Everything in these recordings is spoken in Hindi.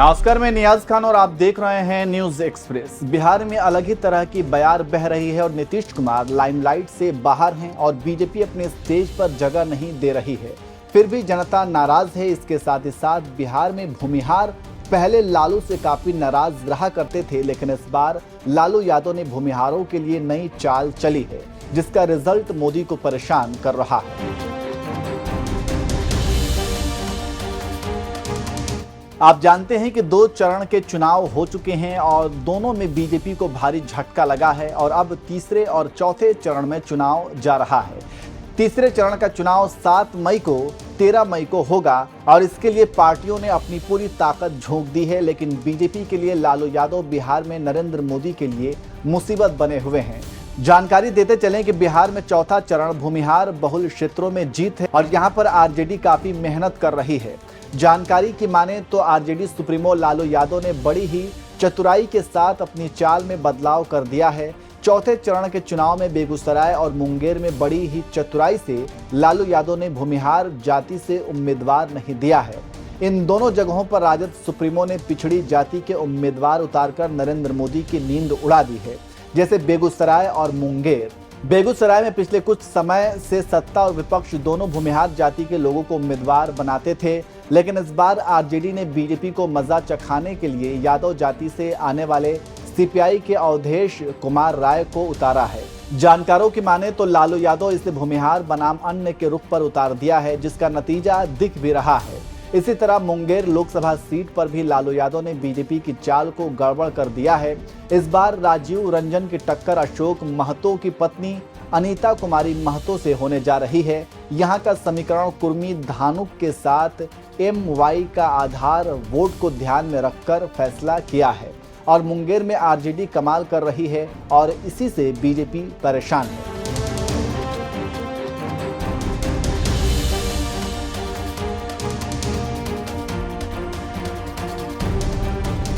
नमस्कार, मैं नियाज खान और आप देख रहे हैं न्यूज एक्सप्रेस। बिहार में अलग ही तरह की बयार बह रही है और नीतीश कुमार लाइमलाइट से बाहर हैं और बीजेपी अपने स्टेज पर जगह नहीं दे रही है। फिर भी जनता नाराज है। इसके साथ ही साथ बिहार में भूमिहार पहले लालू से काफी नाराज रहा करते थे, लेकिन इस बार लालू यादव ने भूमिहारों के लिए नई चाल चली है, जिसका रिजल्ट मोदी को परेशान कर रहा है। आप जानते हैं कि 2 चरण के चुनाव हो चुके हैं और दोनों में बीजेपी को भारी झटका लगा है और अब तीसरे और चौथे चरण में चुनाव जा रहा है। तीसरे चरण का चुनाव 7 मई को 13 मई को होगा और इसके लिए पार्टियों ने अपनी पूरी ताकत झोंक दी है, लेकिन बीजेपी के लिए लालू यादव बिहार में नरेंद्र मोदी के लिए मुसीबत बने हुए हैं। जानकारी देते चलें कि बिहार में चौथा चरण भूमिहार बहुल क्षेत्रों में जीत है और यहां पर आरजेडी काफी मेहनत कर रही है। जानकारी की माने तो आरजेडी सुप्रीमो लालू यादव ने बड़ी ही चतुराई के साथ अपनी चाल में बदलाव कर दिया है। चौथे चरण के चुनाव में बेगूसराय और मुंगेर में बड़ी ही चतुराई से लालू यादव ने भूमिहार जाति से उम्मीदवार नहीं दिया है। इन दोनों जगहों पर राजद सुप्रीमो ने पिछड़ी जाति के उम्मीदवार उतारकर नरेंद्र मोदी की नींद उड़ा दी है, जैसे बेगूसराय और मुंगेर। बेगूसराय में पिछले कुछ समय से सत्ता और विपक्ष दोनों भूमिहार जाति के लोगों को उम्मीदवार बनाते थे, लेकिन इस बार आरजेडी ने बीजेपी को मजा चखाने के लिए यादव जाति से आने वाले सीपीआई के अवधेश कुमार राय को उतारा है। जानकारों की माने तो लालू यादव इसे भूमिहार बनाम अन्य के रुख पर उतार दिया है, जिसका नतीजा दिख भी रहा है। इसी तरह मुंगेर लोकसभा सीट पर भी लालू यादव ने बीजेपी की चाल को गड़बड़ कर दिया है। इस बार राजीव रंजन की टक्कर अशोक महतो की पत्नी अनीता कुमारी महतो से होने जा रही है। यहां का समीकरण कुर्मी धानुक के साथ MY का आधार वोट को ध्यान में रखकर फैसला किया है और मुंगेर में आरजेडी कमाल कर रही है और इसी से बीजेपी परेशान है।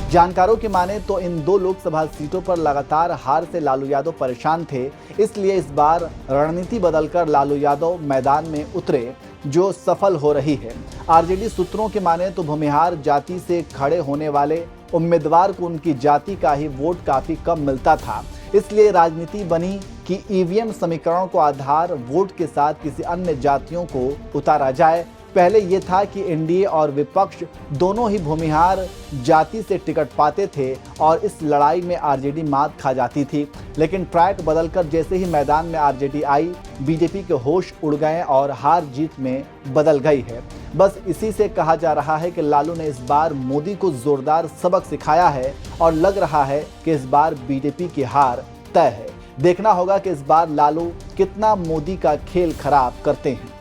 जानकारों की माने तो इन 2 लोकसभा सीटों पर लगातार हार से लालू यादव परेशान थे, इसलिए इस बार रणनीति बदलकर लालू यादव मैदान में उतरे, जो सफल हो रही है। आरजेडी सूत्रों की माने तो भूमिहार जाति से खड़े होने वाले उम्मीदवार को उनकी जाति का ही वोट काफी कम मिलता था, इसलिए राजनीति बनी कि ईवीएम समीकरण को आधार वोट के साथ किसी अन्य जातियों को उतारा जाए। पहले ये था कि एनडीए और विपक्ष दोनों ही भूमिहार जाति से टिकट पाते थे और इस लड़ाई में आरजेडी मात खा जाती थी, लेकिन ट्रैक बदलकर जैसे ही मैदान में आरजेडी आई, बीजेपी के होश उड़ गए और हार जीत में बदल गई है। बस इसी से कहा जा रहा है कि लालू ने इस बार मोदी को जोरदार सबक सिखाया है और लग रहा है कि इस बार बीजेपी की हार तय है। देखना होगा कि इस बार लालू कितना मोदी का खेल खराब करते हैं।